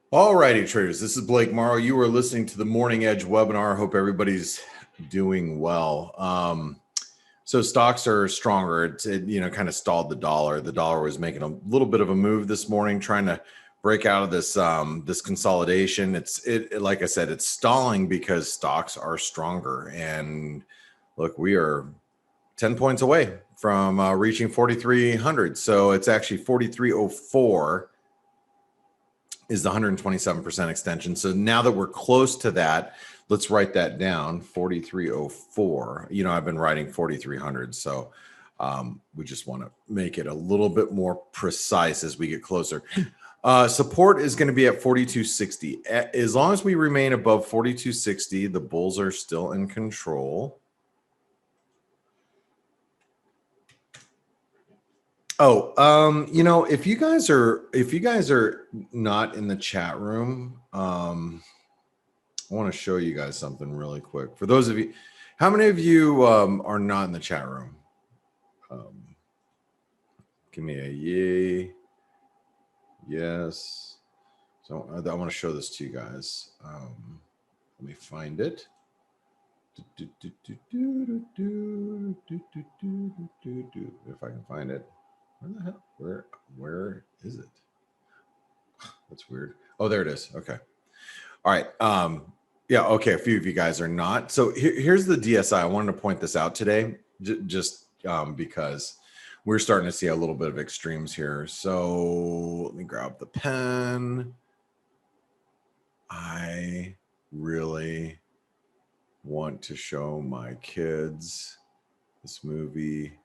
All righty, traders. This is Blake Morrow. You are listening to the Morning Edge webinar. Hope everybody's doing well. So stocks are stronger. It kind of stalled the dollar. The dollar was making a little bit of a move this morning, trying to break out of this consolidation. Like I said, it's stalling because stocks are stronger. And look, we are 10 points away from reaching 4,300. So it's actually 4,304. Is the 127% extension. So now that we're close to that, let's write that down, 4,304. I've been writing 4,300. So we just want to make it a little bit more precise as we get closer. Support is going to be at 4,260. As long as we remain above 4,260, the bulls are still in control. Oh, if you guys are not in the chat room, I want to show you guys something really quick. For those of you, how many of you are not in the chat room? Give me a yay. Yes. So I want to show this to you guys. Let me find it. If I can find it. Where the hell? Where is it? That's weird. Oh, there it is. Okay. All right. Yeah. Okay. A few of you guys are not. So here's the DSI. I wanted to point this out today, just because we're starting to see a little bit of extremes here. So let me grab the pen. I really want to show my kids this movie.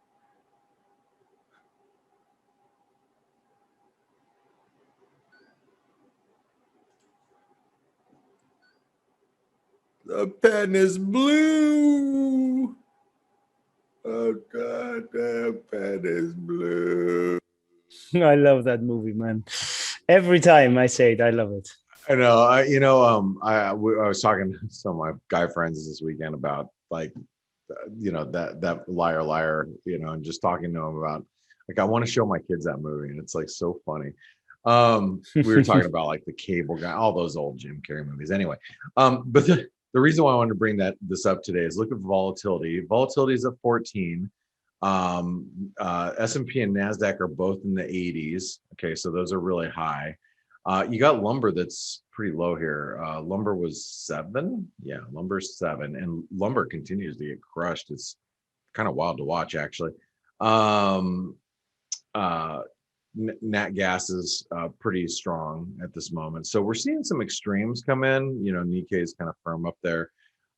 The pen is blue. Oh God, the pen is blue. I love that movie, man. Every time I say it, I love it. I know. I was talking to some of my guy friends this weekend about that liar, and just talking to them about I want to show my kids that movie, and it's like so funny. We were talking about like the Cable Guy, all those old Jim Carrey movies. Anyway, but the reason why I wanted to bring this up today is look at volatility. Volatility is at 14. S&P and NASDAQ are both in the 80s. Okay, so those are really high. You got lumber that's pretty low here. Lumber was 7. Yeah, lumber's 7, and lumber continues to get crushed. It's kind of wild to watch, actually. Nat gas is pretty strong at this moment. So we're seeing some extremes come in. Nikkei is kind of firm up there.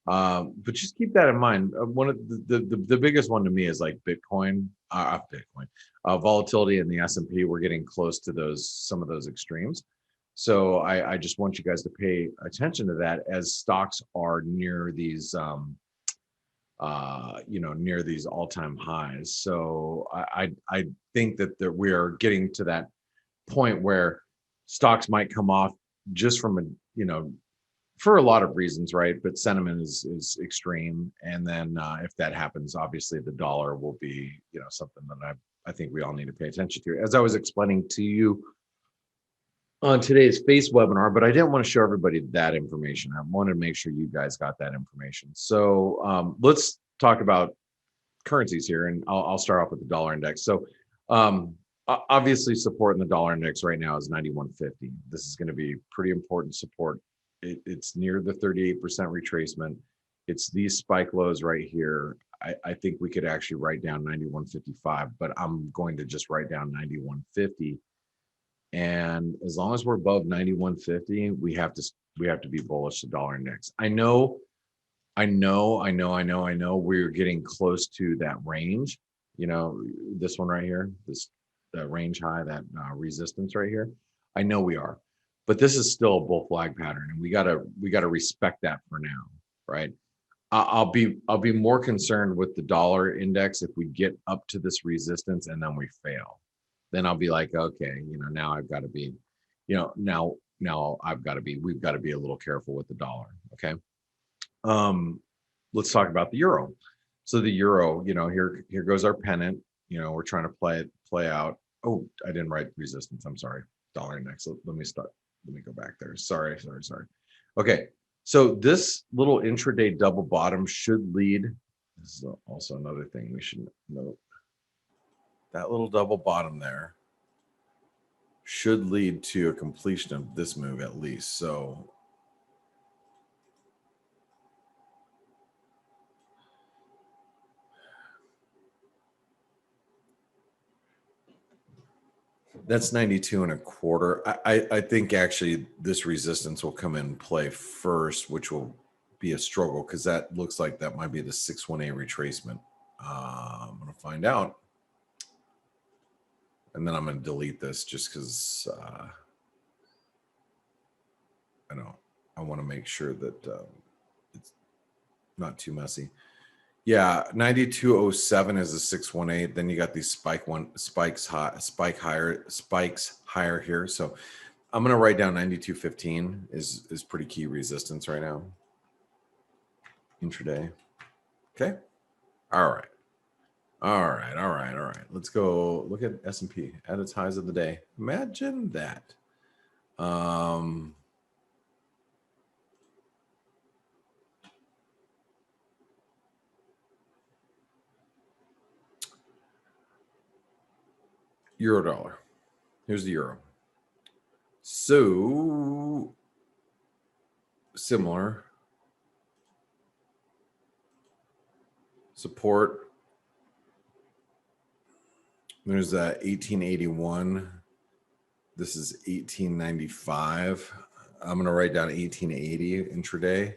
But just keep that in mind. One of the biggest one to me is like Bitcoin, volatility in the S&P. We're getting close to some of those extremes. So I just want you guys to pay attention to that as stocks are near these near these all-time highs. So I think that we are getting to that point where stocks might come off just from for a lot of reasons, right? But sentiment is extreme, and then if that happens, obviously the dollar will be something that I think we all need to pay attention to. As I was explaining to you on today's F.A.C.E webinar, but I didn't want to show everybody that information. I wanted to make sure you guys got that information. So let's talk about currencies here, and I'll start off with the dollar index. So obviously support in the dollar index right now is 91.50. This is going to be pretty important support. It's near the 38% retracement. It's these spike lows right here. I think we could actually write down 91.55, but I'm going to just write down 91.50. And as long as we're above 91.50, we have to be bullish the dollar index. I know we're getting close to that range. This one right here, the range high, that resistance right here. I know we are, but this is still a bull flag pattern, and we gotta respect that for now, right? I'll be more concerned with the dollar index if we get up to this resistance and then we fail. Then I'll be like, okay, now I've got to be, now we've got to be a little careful with the dollar. Okay. Let's talk about the euro. So the euro, here goes our pennant. We're trying to play out. Oh, I didn't write resistance. I'm sorry. Dollar index. Let me start. let me go back there. Sorry. Okay. So this little intraday double bottom should lead. This is also another thing we should note. That little double bottom there should lead to a completion of this move at least. So that's 92.25. I think actually this resistance will come in play first, which will be a struggle because that looks like that might be the 618 retracement. I'm going to find out. And then I'm going to delete this just because I want to make sure that it's not too messy. Yeah, 92.07 is a 618. Then you got these spikes higher here. So I'm going to write down 92.15 is pretty key resistance right now. Intraday. Okay. All right. Let's go look at S&P at its highs of the day. Imagine that. Euro dollar. Here's the euro. So similar support. There's 1881. This is 1895. I'm going to write down 1880 intraday.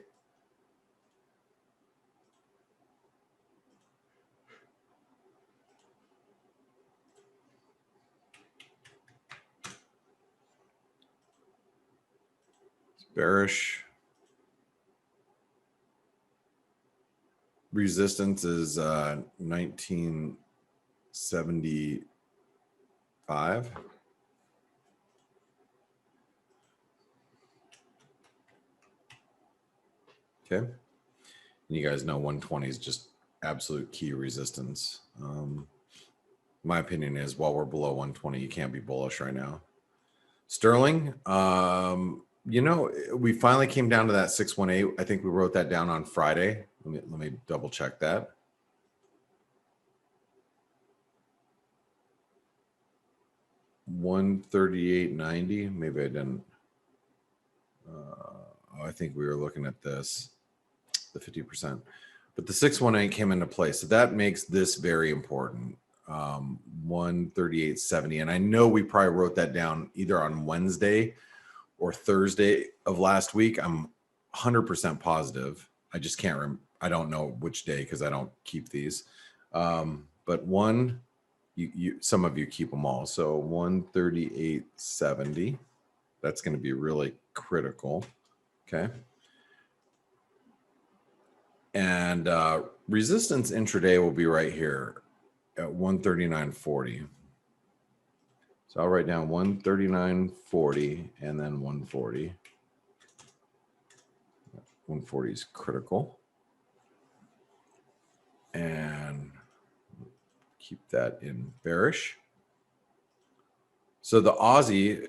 It's bearish. Resistance is 1975. Okay. And you guys know 120 is just absolute key resistance. My opinion is while we're below 120, you can't be bullish right now. Sterling, we finally came down to that 618. I think we wrote that down on Friday. Let me double check that. $138.90. Maybe I didn't. I think we were looking at this, the 50%. But the 618 came into play. So that makes this very important. 138.70. And I know we probably wrote that down either on Wednesday or Thursday of last week. I'm 100% positive. I just can't I don't know which day because I don't keep these. But some of you keep them all. So 138.70. That's going to be really critical. Okay. And resistance intraday will be right here at 139.40. So I'll write down 139.40 and then 140. 140 is critical. And keep that in bearish. So the Aussie,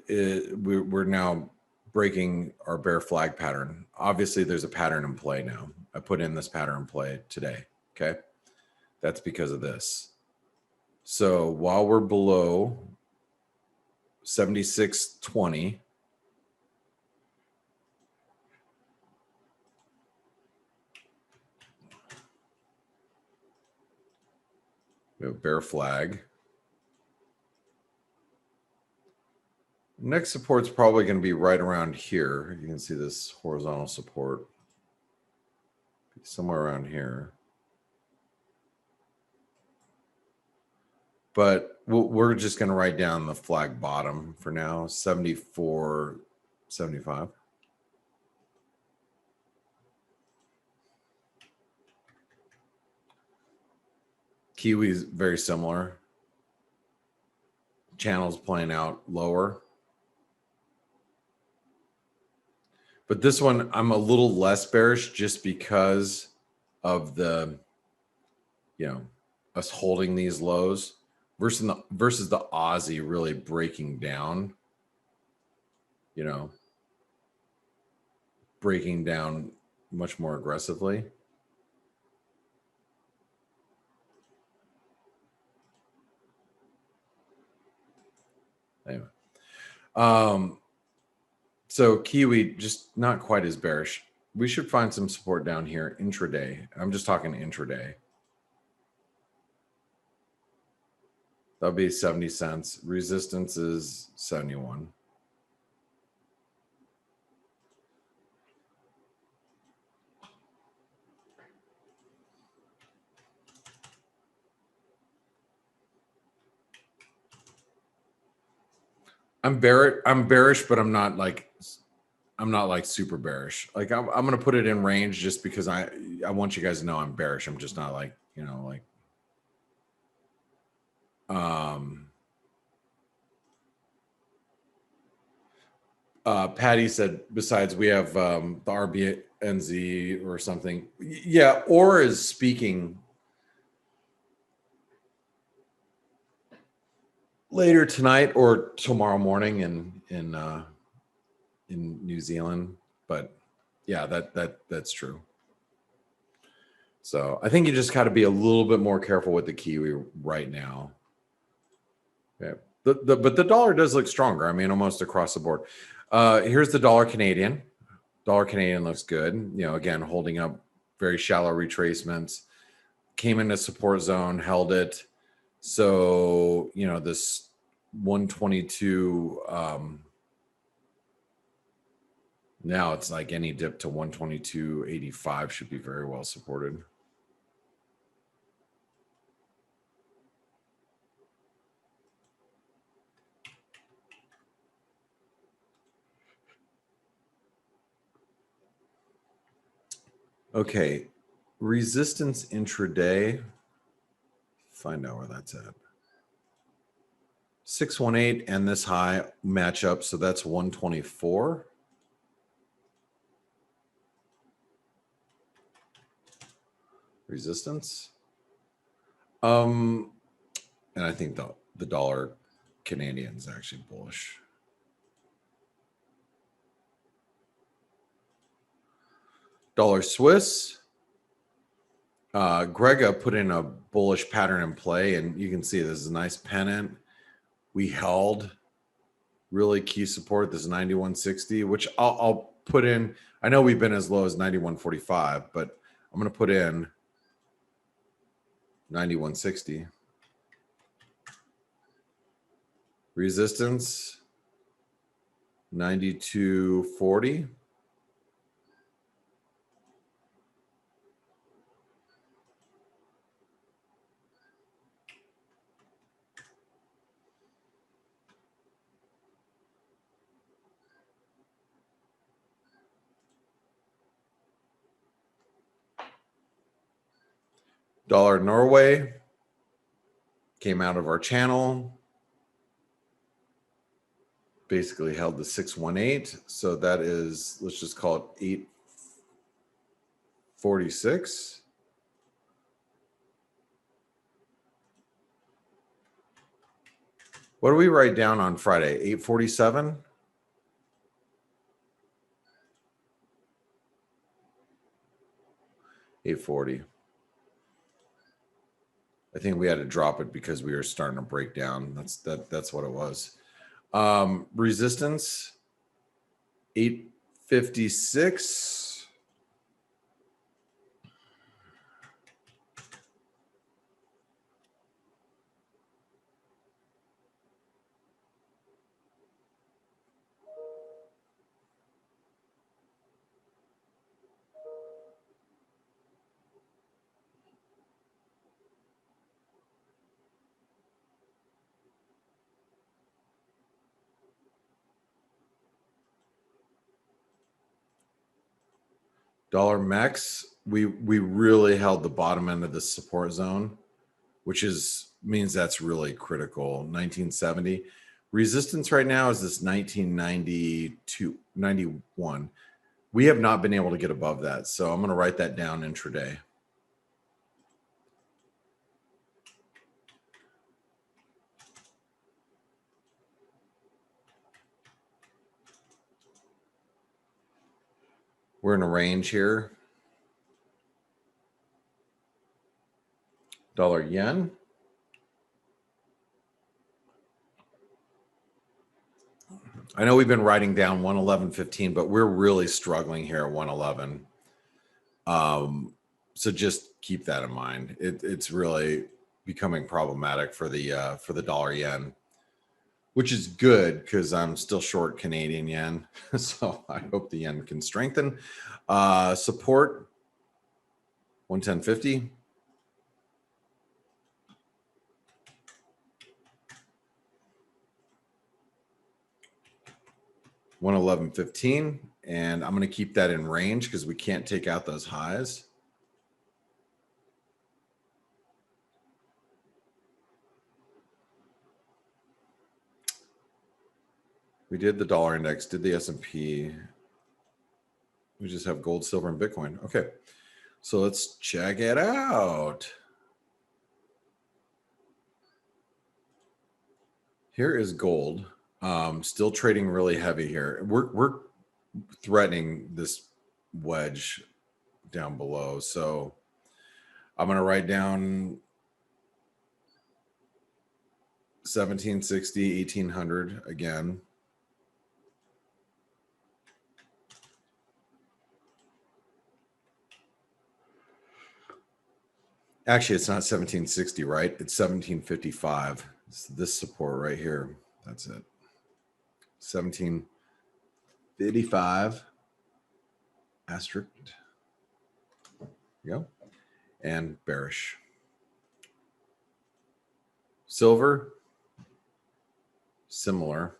we're now breaking our bear flag pattern. Obviously, there's a pattern in play now. I put in this pattern in play today. Okay. That's because of this. So while we're below 76.20, we have bear flag. Next support's probably going to be right around here. You can see this horizontal support somewhere around here. But we're just going to write down the flag bottom for now, 74.75. Kiwi is very similar. Channels playing out lower. But this one, I'm a little less bearish just because of the, us holding these lows versus the Aussie really breaking down. breaking down much more aggressively. Anyway, so Kiwi just not quite as bearish. We should find some support down here intraday. I'm just talking intraday. That'll be 70 cents. Resistance is 71. I'm bearish, but I'm not like super bearish. Like I'm gonna put it in range just because I want you guys to know I'm bearish. I'm just not like, you know, like Patty said, besides we have the RBNZ or something. Yeah, or is speaking later tonight or tomorrow morning in New Zealand. But yeah, that's true. So I think you just got to be a little bit more careful with the Kiwi right now. Yeah. But the dollar does look stronger. I mean, almost across the board. Here's the dollar Canadian. Dollar Canadian looks good. You know, again, holding up very shallow retracements. Came into support zone, held it. So, you know, this 122, now it's like any dip to 122.85 should be very well supported. Okay, resistance intraday. Find out where that's at. 618 and this high match up, so that's 124. Resistance. And I think the dollar Canadian is actually bullish. Dollar Swiss. Grega put in a bullish pattern in play, and you can see this is a nice pennant. We held really key support. This is 91.60, which I'll put in. I know we've been as low as 91.45, but I'm going to put in 91.60. Resistance 92.40. Dollar Norway came out of our channel. Basically held the 618. So that is, let's just call it 846. What do we write down on Friday? 847? $840. I think we had to drop it because we were starting to break down. That's what it was. Resistance 856. Dollar Mex, we really held the bottom end of the support zone, which means that's really critical. 1970. Resistance right now is this 1992, 91. We have not been able to get above that. So I'm going to write that down intraday. We're in a range here. Dollar yen. I know we've been writing down 111.15, but we're really struggling here at 111. So just keep that in mind. It's really becoming problematic for the dollar yen, which is good because I'm still short Canadian yen. So I hope the yen can strengthen. Support 110.50. $111.15, and I'm going to keep that in range because we can't take out those highs. We did the dollar index, did the S&P. We just have gold, silver, and Bitcoin. Okay, so let's check it out. Here is gold. Still trading really heavy here. We're threatening this wedge down below. So I'm going to write down 1760, 1800 again. Actually, it's not 1760, right? It's 1755. It's this support right here. That's it. 1755 asterisk. Go. And bearish. Silver, similar.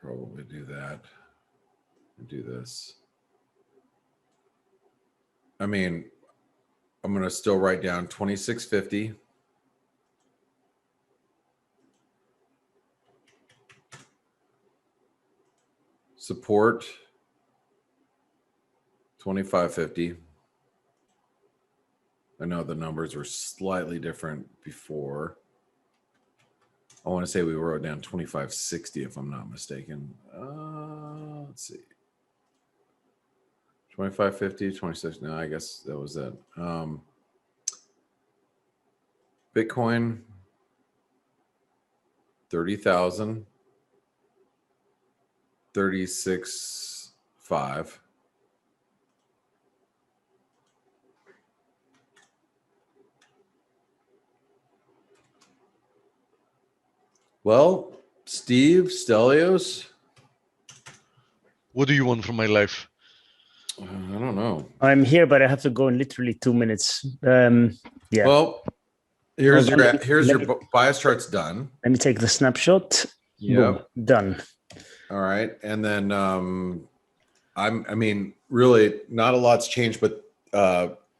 Probably do that. Do this. I mean, I'm going to still write down 2650. Support 2550. I know the numbers were slightly different before. I want to say we wrote down 2560 if I'm not mistaken. Let's see. 2550, 26. No, I guess that was it. Bitcoin 30,000. 36.5. Well, Steve Stelios. What do you want from my life? I don't know. I'm here, but I have to go in literally 2 minutes. Yeah. Well, here's your bias chart's done. Let me take the snapshot. Yeah. Done. All right. And then I mean, really not a lot's changed, but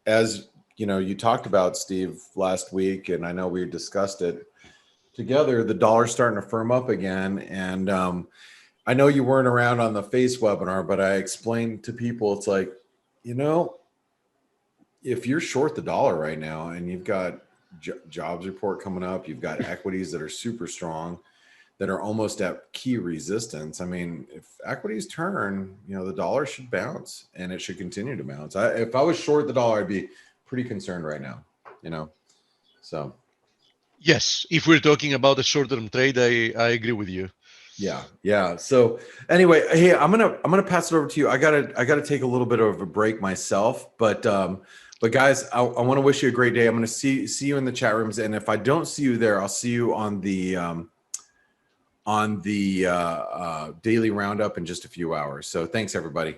as you know, you talked about, Steve, last week, and I know we discussed it together, the dollar's starting to firm up again. And I know you weren't around on the FACE webinar, but I explained to people, it's like, you know, if you're short the dollar right now and you've got jobs report coming up, you've got equities that are super strong, that are almost at key resistance. I mean, if equities turn, you know, the dollar should bounce and it should continue to bounce. If I was short the dollar, I'd be pretty concerned right now, you know, so. Yes, if we're talking about a short-term trade, I agree with you. Yeah. So anyway, hey, I'm gonna pass it over to you. I gotta take a little bit of a break myself, but guys, I want to wish you a great day. I'm gonna see you in the chat rooms, and if I don't see you there, I'll see you on the daily roundup in just a few hours. So thanks, everybody.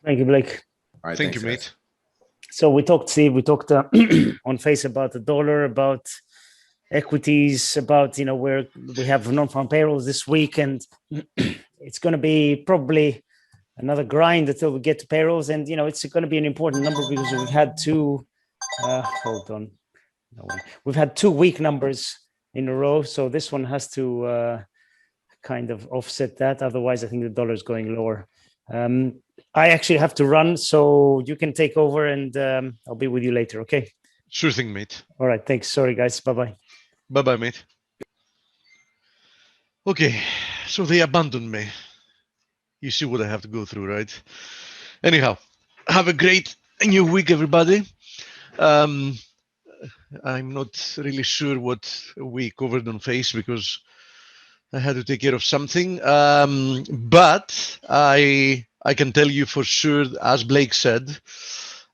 Thank you, Blake. All right, Thank thanks, you, guys. mate. So we talked, Steve, on FACE about the dollar, about equities, about, you know, where we have non-farm payrolls this week, and it's going to be probably another grind until we get to payrolls. And, you know, it's going to be an important number because we've had two, hold on. No one. We've had 2 weak numbers in a row. So this one has to kind of offset that. Otherwise, I think the dollar is going lower. I actually have to run, so you can take over, and I'll be with you later. Okay. Sure thing, mate. All right. Thanks. Sorry, guys. Bye-bye. Bye-bye, mate. Okay, so they abandoned me. You see what I have to go through, right? Anyhow, have a great new week, everybody. Um, I'm not really sure what we covered on Face because I had to take care of something. But I can tell you for sure, as Blake said,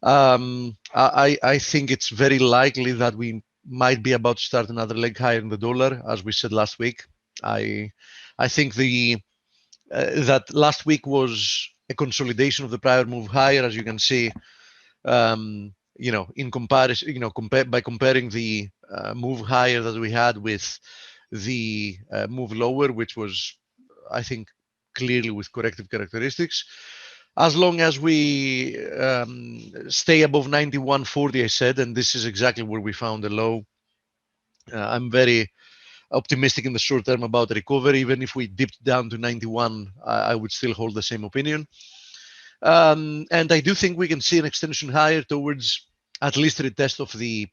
I think it's very likely that we might be about to start another leg higher in the dollar, as we said last week. I I think that last week was a consolidation of the prior move higher, as you can see. In comparison, by comparing the move higher that we had with the move lower, which was, I think, clearly with corrective characteristics. As long as we stay above 91.40, I said, and this is exactly where we found the low. I'm very optimistic in the short term about the recovery. Even if we dipped down to 91, I would still hold the same opinion. And I do think we can see an extension higher towards at least a retest of the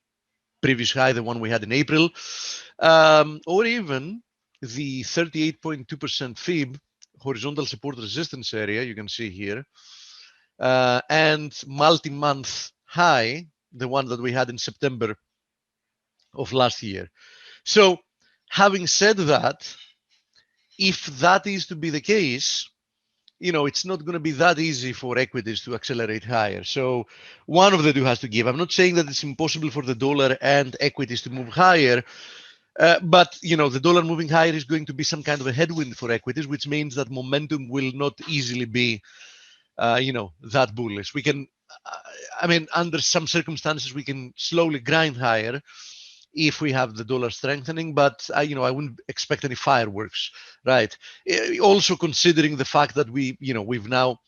previous high, the one we had in April, or even the 38.2% FIB horizontal support resistance area you can see here, and multi-month high, the one that we had in September of last year. So having said that, if that is to be the case, it's not going to be that easy for equities to accelerate higher. So one of the two has to give. I'm not saying that it's impossible for the dollar and equities to move higher, but the dollar moving higher is going to be some kind of a headwind for equities, which means that momentum will not easily be, that bullish. We can, under some circumstances, we can slowly grind higher if we have the dollar strengthening, but I wouldn't expect any fireworks, right? Also considering the fact that we've now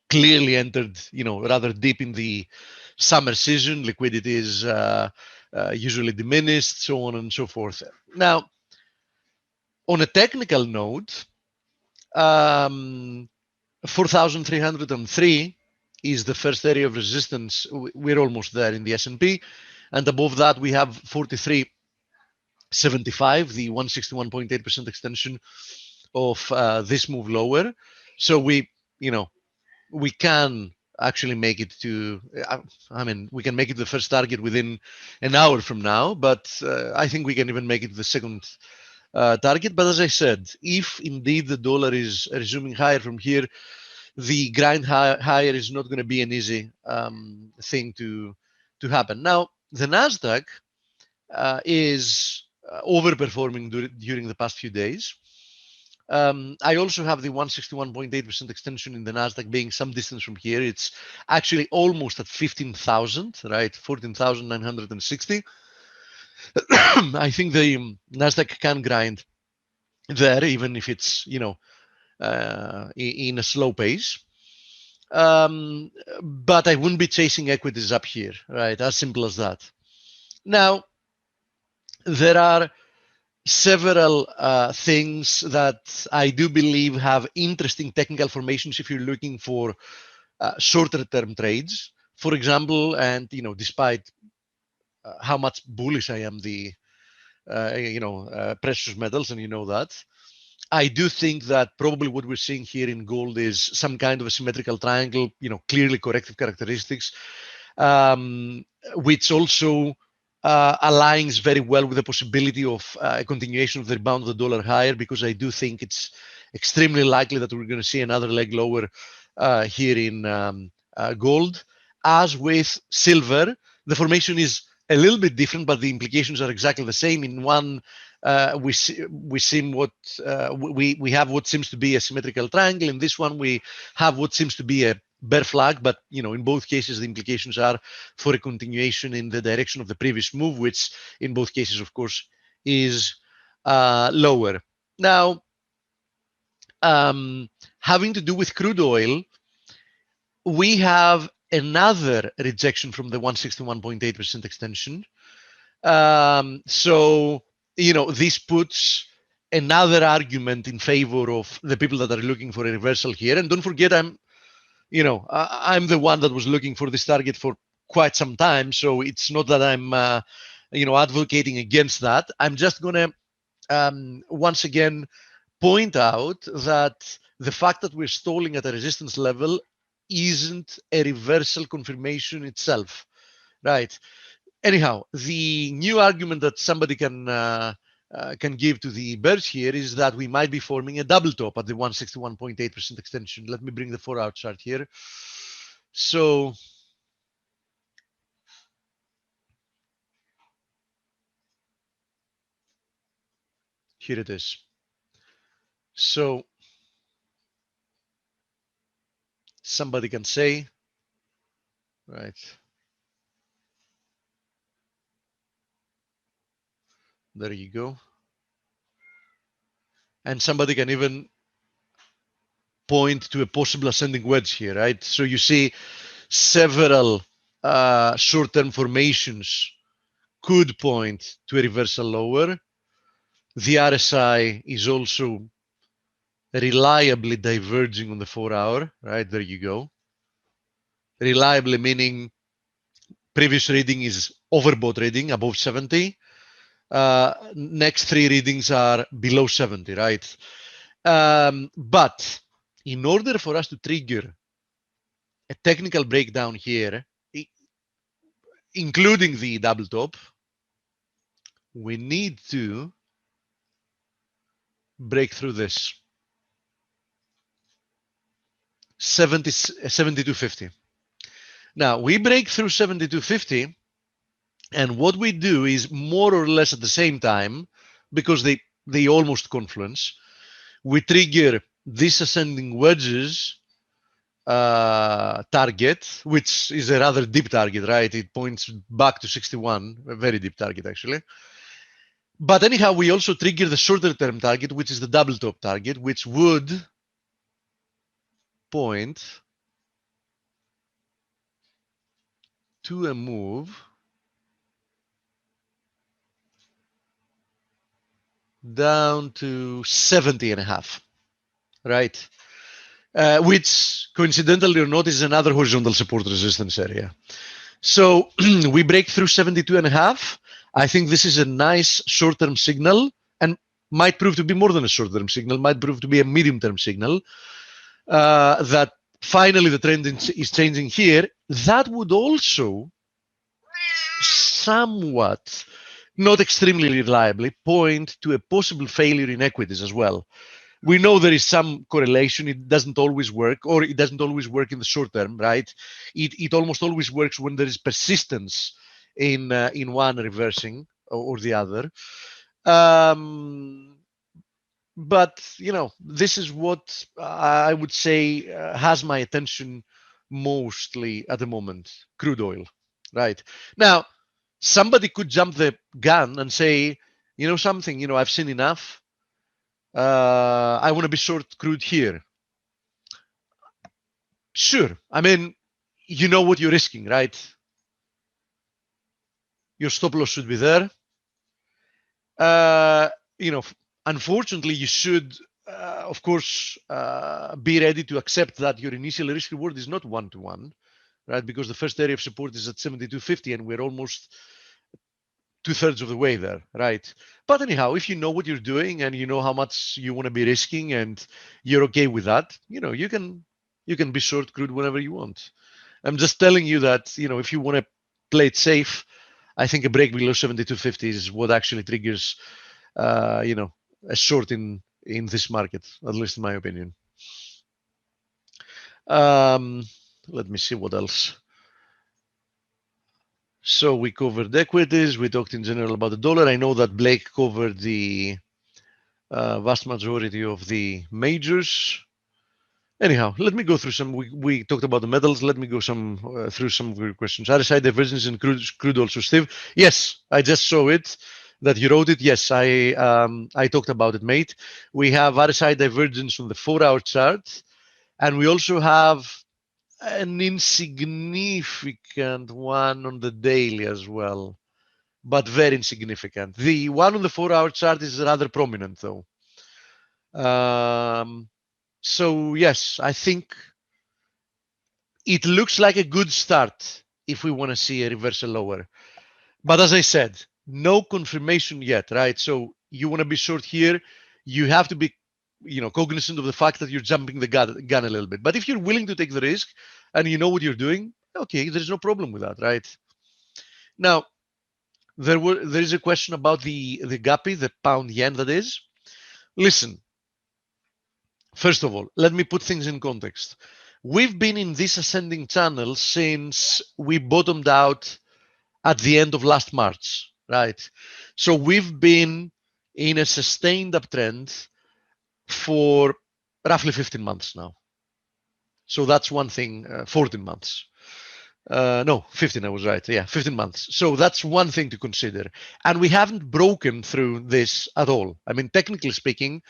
clearly entered, rather deep in the summer season. Liquidity is usually diminished, so on and so forth. Now, on a technical note, 4,303 is the first area of resistance. We're almost there in the S&P, and above that we have 43.75, the 161.8% extension of this move lower. So we can actually make it to, we can make it the first target within an hour from now, but I think we can even make it the second target. But as I said, if indeed the dollar is resuming higher from here, the grind higher is not going to be an easy thing to happen. Now, the Nasdaq is overperforming during the past few days. I also have the 161.8% extension in the Nasdaq being some distance from here. It's actually almost at 15,000, right? 14,960. I think the Nasdaq can grind there, even if it's in a slow pace. But I wouldn't be chasing equities up here, right? As simple as that. Now, there are several things that I do believe have interesting technical formations if you're looking for shorter term trades. For example, and despite how much bullish I am the precious metals, and that, I do think that probably what we're seeing here in gold is some kind of a symmetrical triangle, clearly corrective characteristics, which also aligns very well with the possibility of a continuation of the rebound of the dollar higher, because I do think it's extremely likely that we're going to see another leg lower here in gold. As with silver, the formation is a little bit different, but the implications are exactly the same. In one, we have what seems to be a symmetrical triangle. In this one, we have what seems to be a bear flag, but in both cases the implications are for a continuation in the direction of the previous move, which in both cases, of course, is lower. Now, having to do with crude oil, we have another rejection from the 161.8% extension. So this puts another argument in favor of the people that are looking for a reversal here. And don't forget, I'm the one that was looking for this target for quite some time. So it's not that I'm, advocating against that. I'm just going to once again point out that the fact that we're stalling at a resistance level isn't a reversal confirmation itself, right? Anyhow, the new argument that somebody can give to the bears here is that we might be forming a double top at the 161.8% extension. Let me bring the 4-hour chart here. So here it is. So somebody can say, right, there you go. And somebody can even point to a possible ascending wedge here, right? So you see several short-term formations could point to a reversal lower. The RSI is also reliably diverging on the 4-hour, right? There you go. Reliably meaning previous reading is overbought reading above 70. Next 3 readings are below 70, right? But in order for us to trigger a technical breakdown here, including the double top, we need to break through this 7250. Now we break through 7250, and what we do is more or less at the same time, because they almost confluence, we trigger this ascending wedges target, which is a rather deep target, right? It points back to 61, a very deep target actually. But anyhow, we also trigger the shorter term target, which is the double top target, which would point to a move down to 70.5, right? Which coincidentally or not is another horizontal support resistance area. So we break through 72.5. I think this is a nice short-term signal and might prove to be more than a short-term signal, might prove to be a medium-term signal that finally the trend is changing here. That would also somewhat, not extremely reliably, point to a possible failure in equities as well. We know there is some correlation. It doesn't always work, or it doesn't always work in the short term, right? It almost always works when there is persistence in one reversing or the other. But you know, this is what I would say has my attention mostly at the moment: crude oil, right? Now, somebody could jump the gun and say, you know something, you know, I've seen enough. I want to be short crude here. Sure. I mean, you know what you're risking, right? Your stop loss should be there. You know, unfortunately, you should, of course, be ready to accept that your initial risk reward is not 1-to-1, right? Because the first area of support is at 72.50 and we're almost 2/3 of the way there, right? But anyhow, if you know what you're doing and you know how much you want to be risking and you're okay with that, you know, you can be short crude whenever you want. I'm just telling you that, you know, if you want to play it safe, I think a break below 72.50 is what actually triggers, you know, a short in this market, at least in my opinion. Let me see what else. So we covered equities. We talked in general about the dollar. I know that Blake covered the vast majority of the majors. Anyhow, let me go through some. We talked about the metals. Let me go through some of your questions. RSI divergence in crude also, Steve. Yes, I just saw it. That you wrote it. Yes, I talked about it, mate. We have RSI divergence on the 4-hour chart, and we also have an insignificant one on the daily as well, but very insignificant. The one on the 4-hour chart is rather prominent though. So yes, I think it looks like a good start if we want to see a reversal lower. But as I said, no confirmation yet, right? So you want to be short here, you have to be cognizant of the fact that you're jumping the gun a little bit. But if you're willing to take the risk and you know what you're doing, okay, there's no problem with that, right? Now, there is a question about the guppy, the pound yen, that is. Listen, first of all, let me put things in context. We've been in this ascending channel since we bottomed out at the end of last March, right? So we've been in a sustained uptrend for roughly 15 months now. So that's one thing, 14 months. No, 15, I was right. Yeah, 15 months. So that's one thing to consider. And we haven't broken through this at all. I mean, technically speaking,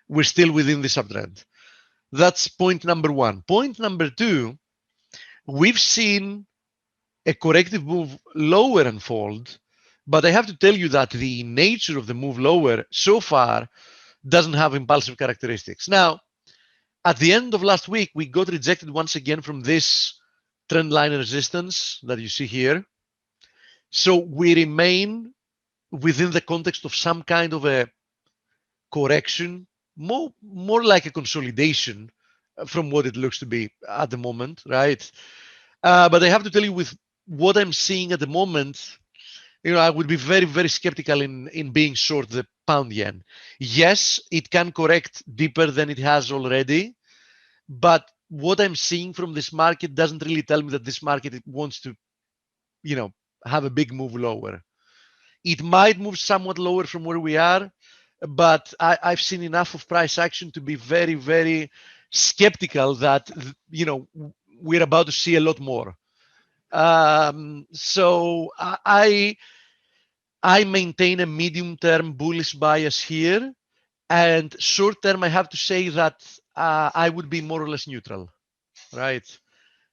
we're still within this uptrend. That's point number one. Point number two, we've seen a corrective move lower unfold, but I have to tell you that the nature of the move lower so far doesn't have impulsive characteristics. Now, at the end of last week, we got rejected once again from this trend line resistance that you see here. So we remain within the context of some kind of a correction, more like a consolidation from what it looks to be at the moment, right? But I have to tell you, with what I'm seeing at the moment, I would be very, very skeptical in being short the pound yen. Yes, it can correct deeper than it has already, but what I'm seeing from this market doesn't really tell me that this market wants to, have a big move lower. It might move somewhat lower from where we are, but I've seen enough of price action to be very, very skeptical that, we're about to see a lot more. So I maintain a medium-term bullish bias here, and short-term, I have to say that I would be more or less neutral, right?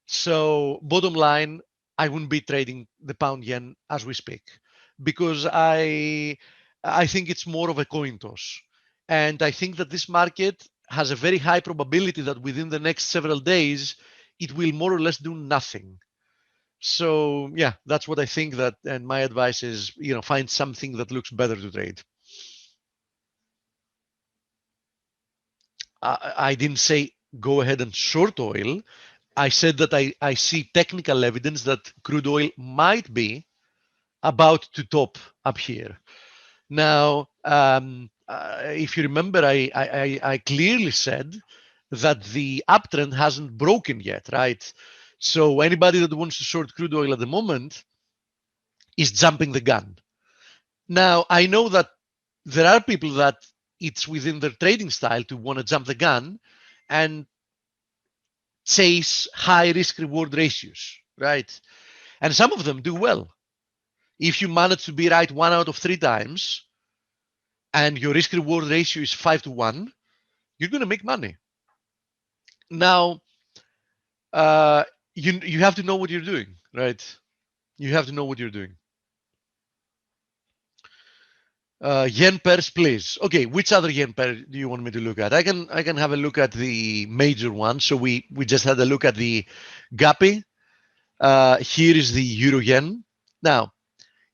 So bottom line, I wouldn't be trading the pound yen as we speak, because I think it's more of a coin toss, and I think that this market has a very high probability that within the next several days it will more or less do nothing. So yeah, that's what I think. That, and my advice is, find something that looks better to trade. I didn't say go ahead and short oil. I said that I see technical evidence that crude oil might be about to top up here. Now, if you remember, I clearly said that the uptrend hasn't broken yet, right? So anybody that wants to short crude oil at the moment is jumping the gun. Now, I know that there are people that it's within their trading style to want to jump the gun and chase high risk reward ratios, right? And some of them do well. If you manage to be right 1 out of 3 times and your risk reward ratio is 5 to 1, you're going to make money. Now, you have to know what you're doing, right? You have to know what you're doing. Yen pairs, please. Okay, which other yen pair do you want me to look at? I can have a look at the major one. So we just had a look at the guppy. Here is the euro yen. Now,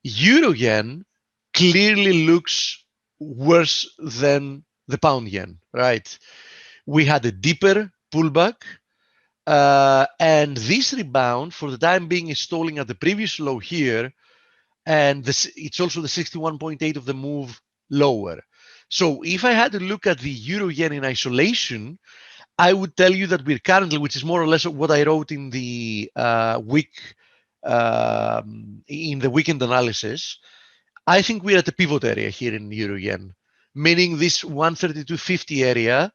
euro yen clearly looks worse than the pound yen, right? We had a deeper pullback, and this rebound for the time being is stalling at the previous low here, and it's also the 61.8 of the move lower. So if I had to look at the euro yen in isolation, I would tell you that we're currently, which is more or less what I wrote in the weekend analysis, I think we're at the pivot area here in euro yen, meaning this 132.50 area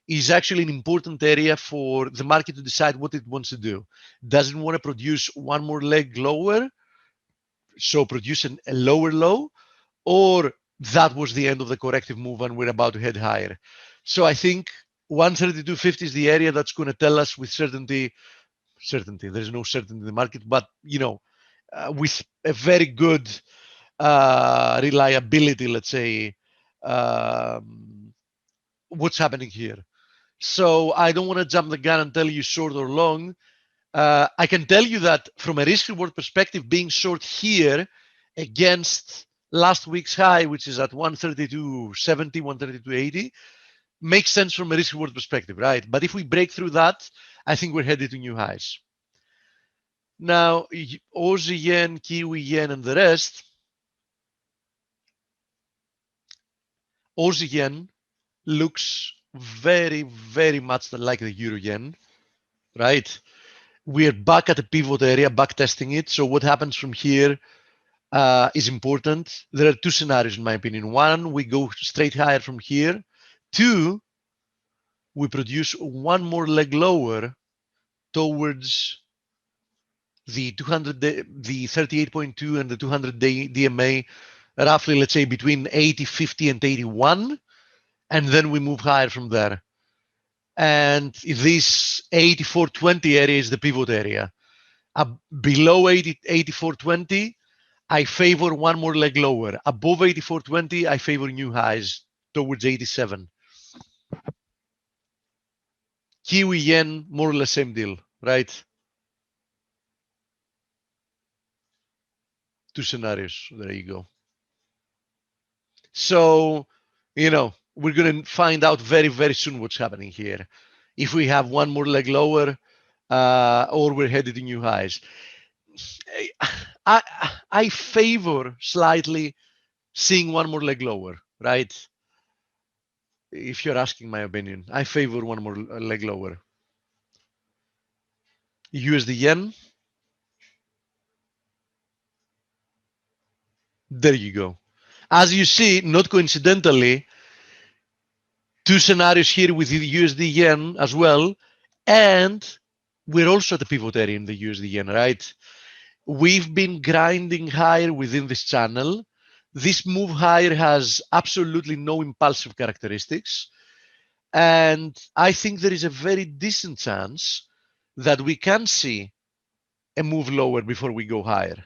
is actually an important area for the market to decide what it wants to do. Does it want to produce one more leg lower, so produce a lower low, or that was the end of the corrective move and we're about to head higher? So I think 132.50 is the area that's going to tell us with certainty, there's no certainty in the market, but with a very good reliability, let's say, what's happening here. So I don't want to jump the gun and tell you short or long. I can tell you that from a risk reward perspective, being short here against last week's high, which is at 132.70, 132.80, makes sense from a risk reward perspective, right? But if we break through that, I think we're headed to new highs. Now, Aussie yen, Kiwi yen, and the rest. Aussie yen looks very, very much like the euro yen, right? We're back at the pivot area, back testing it. So what happens from here is important. There are two scenarios, in my opinion. One, we go straight higher from here. Two, we produce one more leg lower towards the 200 day, the 38.2 and the 200 day DMA, roughly, let's say between 80, 50 and 81. And then we move higher from there. And this 84.20 area is the pivot area. Below 84.20, I favor one more leg lower. Above 84.20, I favor new highs towards 87. Kiwi yen, more or less same deal, right? Two scenarios. There you go. So, we're going to find out very, very soon what's happening here. If we have one more leg lower, or we're headed to new highs. I favor slightly seeing one more leg lower, right? If you're asking my opinion, I favor one more leg lower. USD yen. There you go. As you see, not coincidentally, two scenarios here with the USD yen as well. And we're also at the pivot area in the USD yen, right? We've been grinding higher within this channel. This move higher has absolutely no impulsive characteristics. And I think there is a very decent chance that we can see a move lower before we go higher.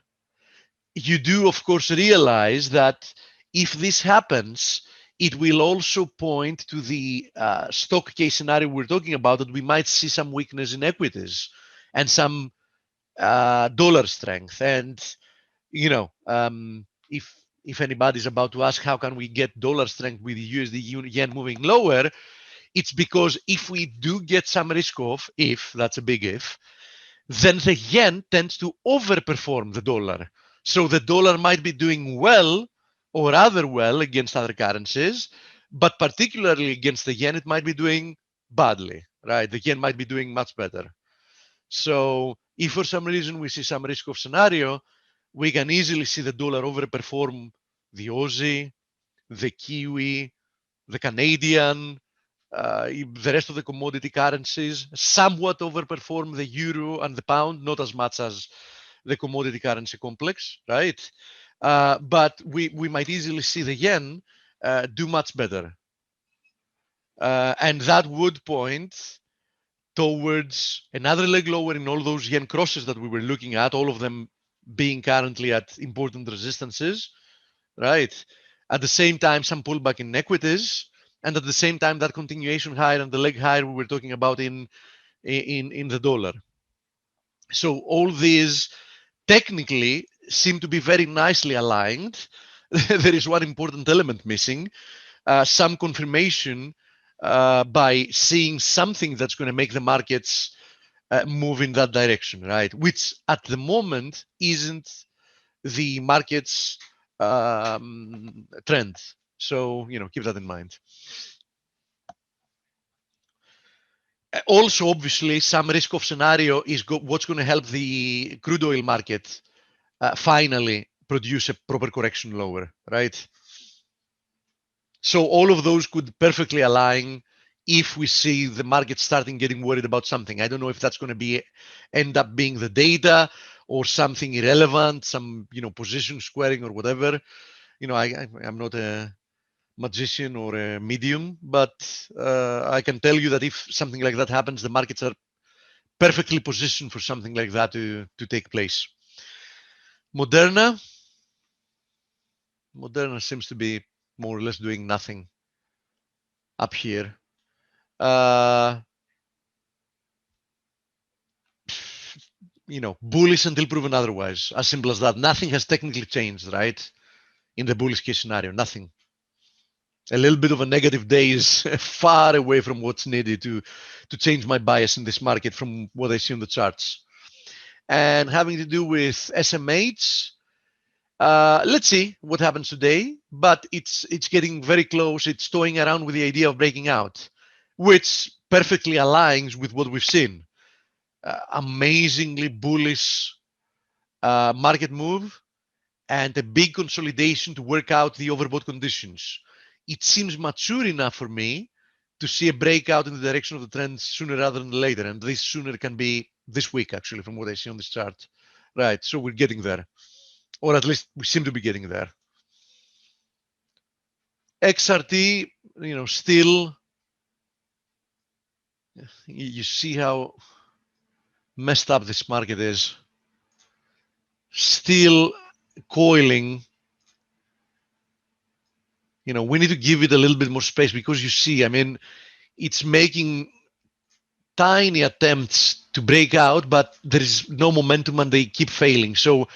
You do, of course, realize that if this happens, it will also point to the stock case scenario we're talking about, that we might see some weakness in equities and some dollar strength. And, if anybody's about to ask how can we get dollar strength with the USD yen moving lower, it's because if we do get some risk off, if that's a big if, then the yen tends to overperform the dollar. So the dollar might be doing well or rather well against other currencies, but particularly against the yen, it might be doing badly, right? The yen might be doing much better. So if for some reason we see some risk off scenario, we can easily see the dollar overperform the Aussie, the Kiwi, the Canadian, the rest of the commodity currencies, somewhat overperform the euro and the pound, not as much as the commodity currency complex, right? But we might easily see the yen do much better. And that would point towards another leg lower in all those yen crosses that we were looking at, all of them being currently at important resistances, right? At the same time, some pullback in equities, and at the same time, that continuation higher and the leg higher we were talking about in the dollar. So all these technically seem to be very nicely aligned. There is one important element missing, some confirmation by seeing something that's going to make the markets move in that direction, right? Which at the moment isn't the market's trend. So, keep that in mind. Also, obviously, some risk off scenario is what's going to help the crude oil market finally produce a proper correction lower, right? So all of those could perfectly align if we see the market starting getting worried about something. I don't know if that's going to end up being the data or something irrelevant, some position squaring or whatever. I'm not a magician or a medium, but I can tell you that if something like that happens, the markets are perfectly positioned for something like that to take place. Moderna seems to be more or less doing nothing up here. Bullish until proven otherwise. As simple as that. Nothing has technically changed, right? In the bullish case scenario, nothing. a little bit of a negative day is far away from what's needed to change my bias in this market from what I see on the charts. And having to do with SMH, let's see what happens today, but it's getting very close. It's toying around with the idea of breaking out, which perfectly aligns with what we've seen. Amazingly bullish market move and a big consolidation to work out the overbought conditions. It seems mature enough for me to see a breakout in the direction of the trend sooner rather than later. And this sooner can be this week, actually, from what I see on this chart. Right, so we're getting there. Or at least we seem to be getting there. XRT, still, you see how messed up this market is. Still coiling. We need to give it a little bit more space because you see, it's making tiny attempts to break out, but there is no momentum and they keep failing. So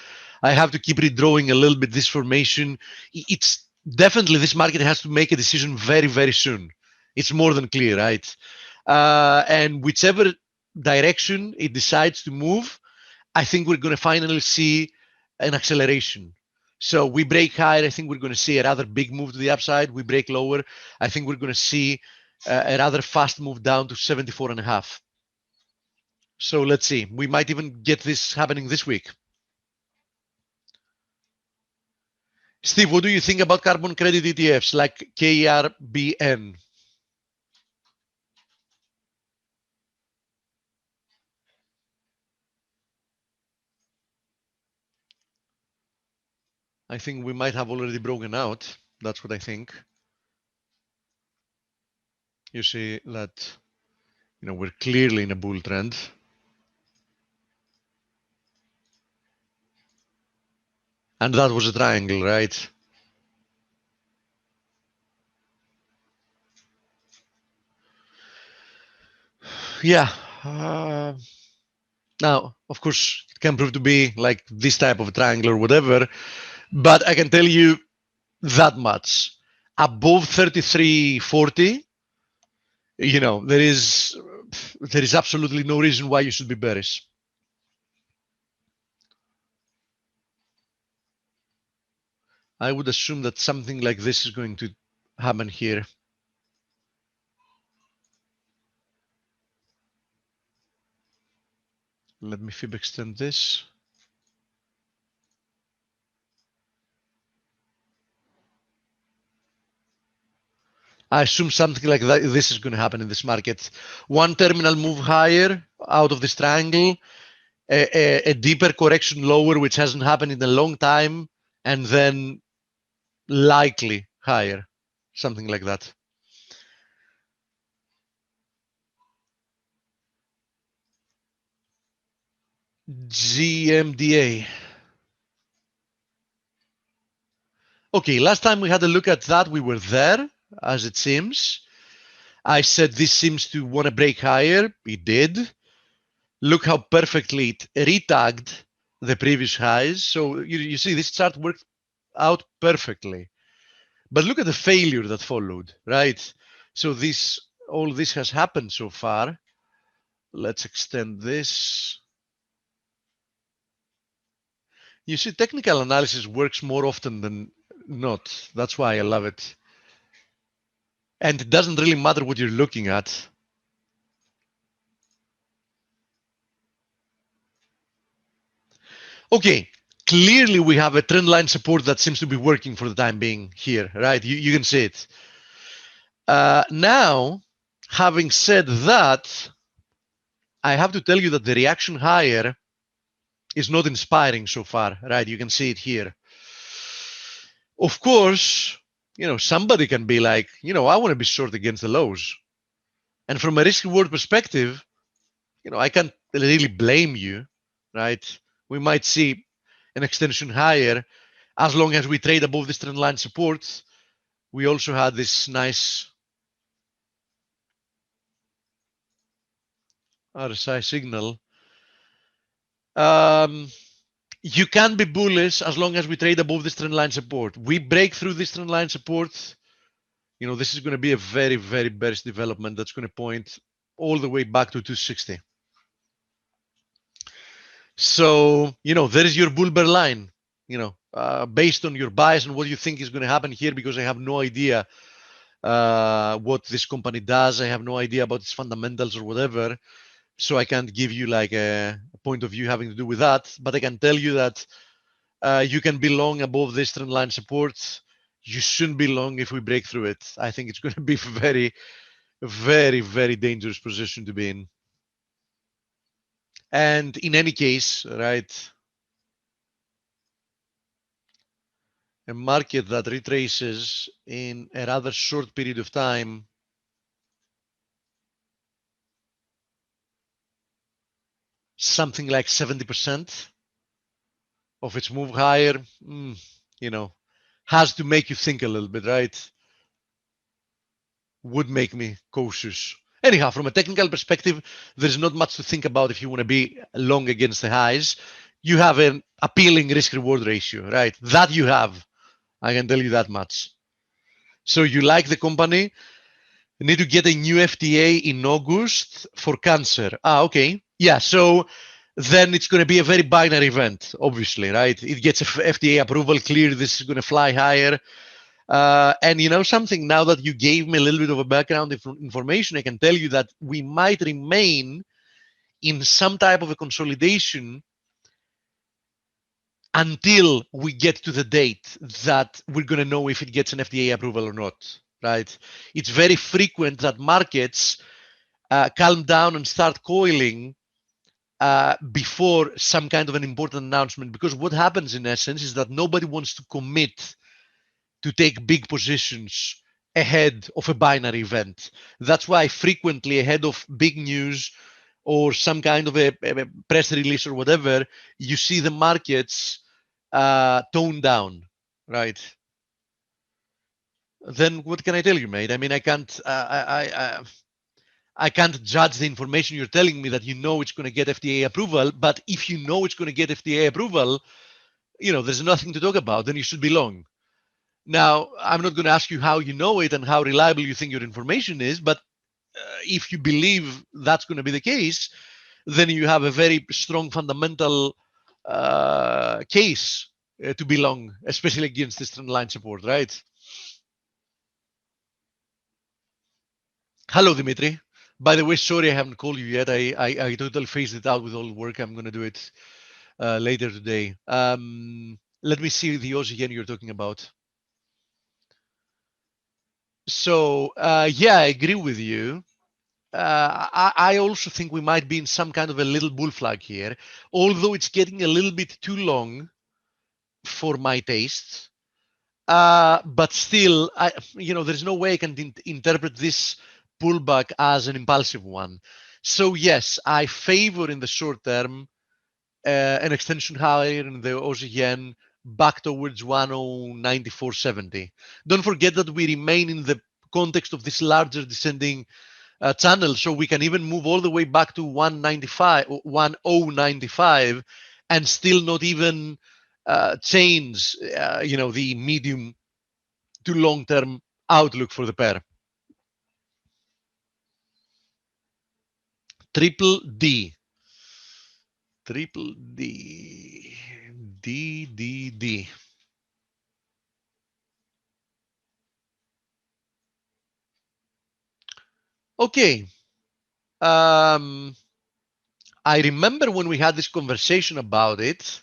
I have to keep redrawing a little bit this formation. It's definitely, this market has to make a decision very, very soon. It's more than clear, right? And whichever direction it decides to move, I think we're going to finally see an acceleration. So we break higher, I think we're going to see a rather big move to the upside. We break lower, I think we're going to see a rather fast move down to 74.5. So let's see. We might even get this happening this week. Steve, what do you think about carbon credit ETFs like KRBN? I think we might have already broken out. That's what I think. You see that, we're clearly in a bull trend. And that was a triangle, right? Yeah. Now, of course, it can prove to be like this type of triangle or whatever, but I can tell you that much. Above 33.40, there is absolutely no reason why you should be bearish. I would assume that something like this is going to happen here. Let me fib extend this. I assume something like that. This is going to happen in this market. One terminal move higher out of this triangle, a deeper correction lower, which hasn't happened in a long time, and then likely higher, something like that. GMDA. Okay, last time we had a look at that, we were there, as it seems. I said this seems to want to break higher. It did. Look how perfectly it retagged the previous highs. So you see this chart worked out perfectly. But look at the failure that followed, right? So all this has happened so far. Let's extend this. You see, technical analysis works more often than not. That's why I love it. And it doesn't really matter what you're looking at. Okay, clearly we have a trend line support that seems to be working for the time being here, right? You can see it. Now, having said that, I have to tell you that the reaction higher is not inspiring so far, right? You can see it here. Of course, somebody can be like, I want to be short against the lows. And from a risk reward perspective, I can't really blame you, right? We might see an extension higher as long as we trade above this trend line support. We also had this nice RSI signal. You can be bullish as long as we trade above this trend line support. We break through this trend line support, you know, this is going to be a very, very bearish development that's going to point all the way back to 260. So, you know, there is your bull bear line, you know, based on your bias and what you think is going to happen here, because I have no idea what this company does. I have no idea about its fundamentals or whatever. So I can't give you like a point of view having to do with that. But I can tell you that you can be long above this trend line support. You shouldn't be long if we break through it. I think it's going to be very, very, very dangerous position to be in. And in any case, right, a market that retraces in a rather short period of time something like 70% of its move higher, you know, has to make you think a little bit, right? Would make me cautious. Anyhow, from a technical perspective, there's not much to think about if you want to be long against the highs. You have an appealing risk-reward ratio, right? That you have. I can tell you that much. So you like the company, you need to get a new FDA in August for cancer. Okay. Yeah, so then it's going to be a very binary event, obviously, right? It gets FDA approval, clear, this is going to fly higher. And you know something, now that you gave me a little bit of a background information, I can tell you that we might remain in some type of a consolidation until we get to the date that we're going to know if it gets an FDA approval or not, right? It's very frequent that markets calm down and start coiling before some kind of an important announcement, because what happens in essence is that nobody wants to commit to take big positions ahead of a binary event. That's why frequently ahead of big news or some kind of a press release or whatever, you see the markets tone down, right? Then what can I tell you, mate? I mean, I can't judge the information you're telling me that you know it's going to get FDA approval. But if you know it's going to get FDA approval, you know, there's nothing to talk about. Then you should be long. Now, I'm not going to ask you how you know it and how reliable you think your information is, but if you believe that's going to be the case, then you have a very strong fundamental case to be long, especially against this trend line support, right? Hello, Dimitri. By the way, sorry I haven't called you yet. I totally phased it out with all the work. I'm going to do it later today. Let me see the Aussie yen you're talking about. So yeah, I agree with you. I also think we might be in some kind of a little bull flag here, although it's getting a little bit too long for my taste. But still, you know, there's no way I can interpret this pullback as an impulsive one. So yes, I favor in the short term an extension higher in the Aussie yen back towards 1094.70. Don't forget that we remain in the context of this larger descending channel, so we can even move all the way back to 1095 and still not even change you know, the medium to long term outlook for the pair. Triple D. Triple D. D. Okay. I remember when we had this conversation about it,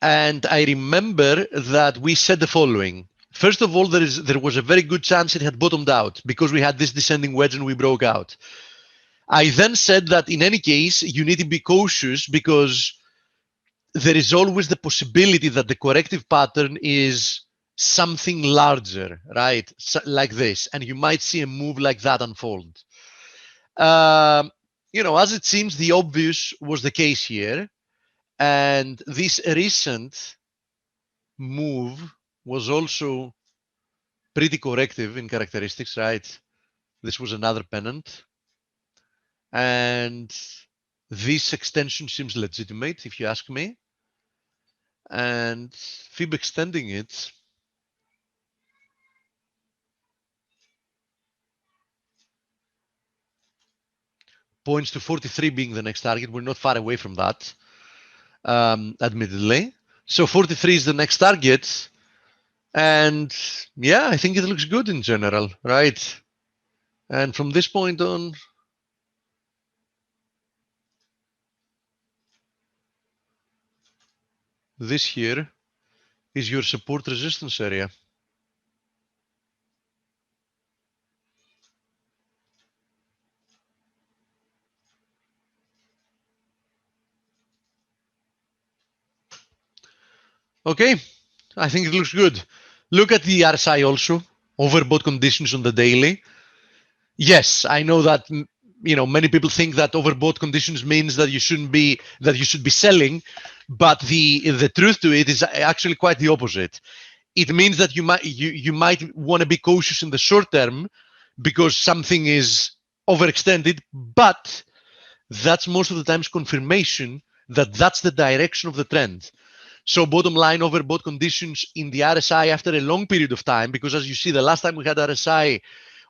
and I remember that we said the following. First of all, there was a very good chance it had bottomed out because we had this descending wedge and we broke out. I then said that in any case, you need to be cautious because there is always the possibility that the corrective pattern is something larger, right? So, like this, and you might see a move like that unfold. You know, as it seems, the obvious was the case here, and this recent move was also pretty corrective in characteristics, right? This was another pennant, and this extension seems legitimate, if you ask me. And FIB extending it points to 43 being the next target. We're not far away from that, admittedly. So 43 is the next target. And yeah, I think it looks good in general, right? And from this point on, this here is your support resistance area. Okay, I think it looks good. Look at the RSI also, overbought conditions on the daily. Yes, I know that many people think that overbought conditions means that you should be selling, but the truth to it is actually quite the opposite. It means that you might want to be cautious in the short term because something is overextended, but that's most of the times confirmation that that's the direction of the trend. So bottom line, overbought conditions in the RSI after a long period of time, because as you see, the last time we had RSI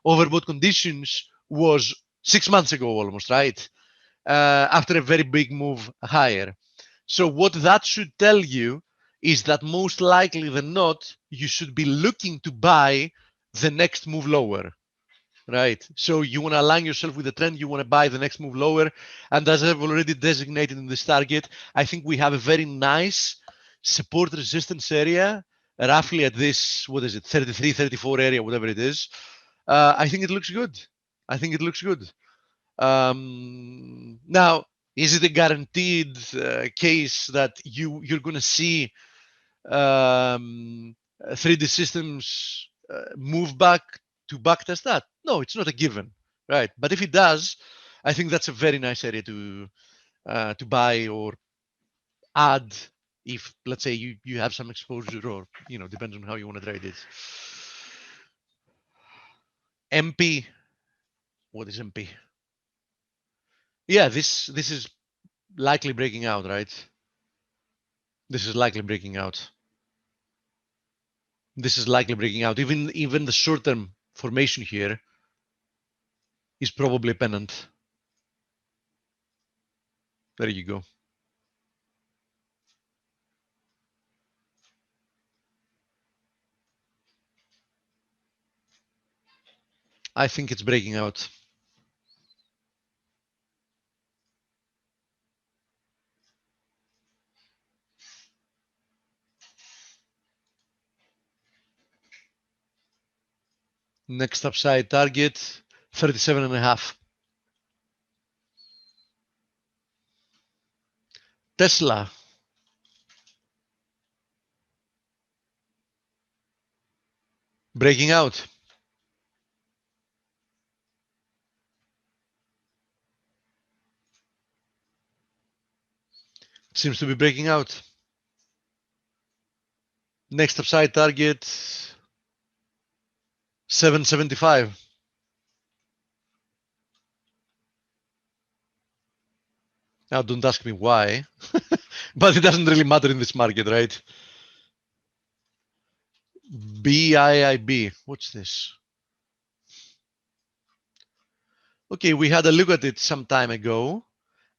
overbought conditions was 6 months ago almost, right? After a very big move higher. So what that should tell you is that most likely than not, you should be looking to buy the next move lower, right? So you want to align yourself with the trend, you want to buy the next move lower. And as I've already designated in this target, I think we have a very nice support resistance area, roughly at this, 33, 34 area, whatever it is. I think it looks good. I think it looks good. Now, is it a guaranteed case that you're going to see 3D systems move back to backtest that? No, it's not a given, right? But if it does, I think that's a very nice area to buy or add if, let's say, you have some exposure, or depends on how you want to trade it. MP, what is MP? Yeah, this is likely breaking out, right? This is likely breaking out. This is likely breaking out. Even the short-term formation here is probably a pennant. There you go. I think it's breaking out. Next upside target, 37.5. Tesla. Breaking out. It seems to be breaking out. Next upside target, 775. Now, don't ask me why, but it doesn't really matter in this market, right? BIIB. What's this? Okay, we had a look at it some time ago.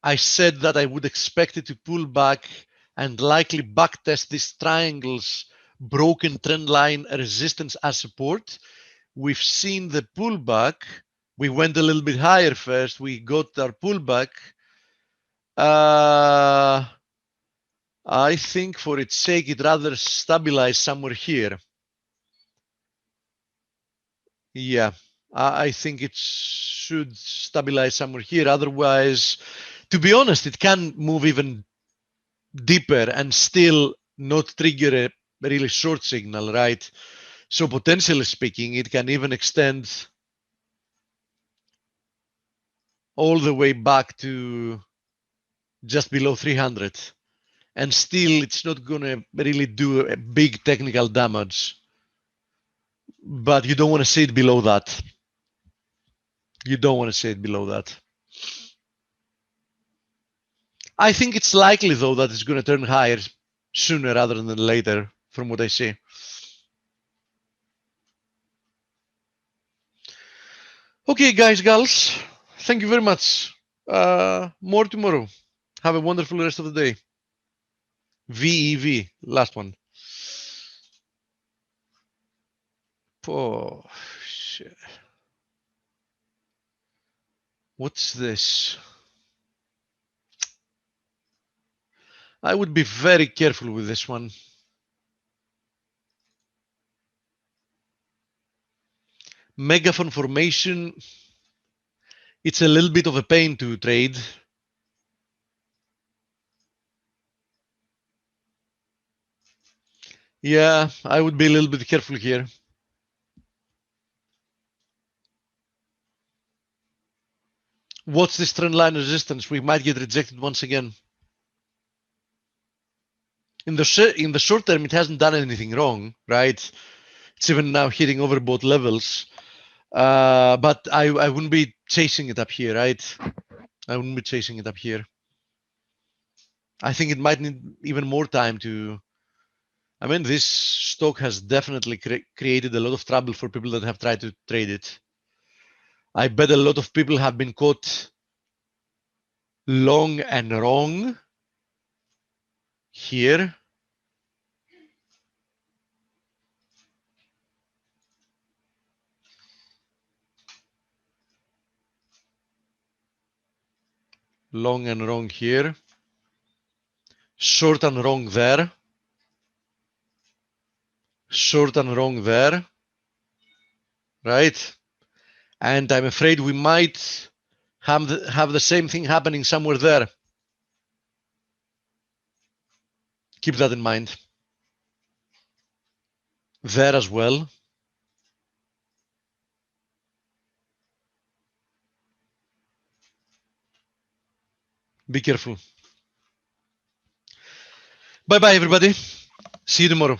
I said that I would expect it to pull back and likely backtest this triangle's broken trend line resistance as support. We've seen the pullback. We went a little bit higher first. We got our pullback. I think for its sake, it rather stabilize somewhere here. Yeah, I think it should stabilize somewhere here. Otherwise, to be honest, it can move even deeper and still not trigger a really short signal, right? So potentially speaking, it can even extend all the way back to just below 300. And still, it's not going to really do a big technical damage. But you don't want to see it below that. You don't want to see it below that. I think it's likely, though, that it's going to turn higher sooner rather than later, from what I see. Okay, guys, gals, thank you very much More tomorrow. Have a wonderful rest of the day. VEV, last one. Oh, shit. What's this? I would be very careful with this one. Megaphone formation. It's a little bit of a pain to trade. Yeah, I would be a little bit careful here. What's this trend line resistance? We might get rejected once again. In the short term, it hasn't done anything wrong, right? It's even now hitting overbought levels. But I wouldn't be chasing it up here, right? I wouldn't be chasing it up here. I think it might need even more time to. I mean, this stock has definitely created a lot of trouble for people that have tried to trade it. I bet a lot of people have been caught long and wrong here. Long and wrong here. Short and wrong there. Short and wrong there. Right? And I'm afraid we might have the same thing happening somewhere there. Keep that in mind. There as well. Be careful. Bye-bye, everybody. See you tomorrow.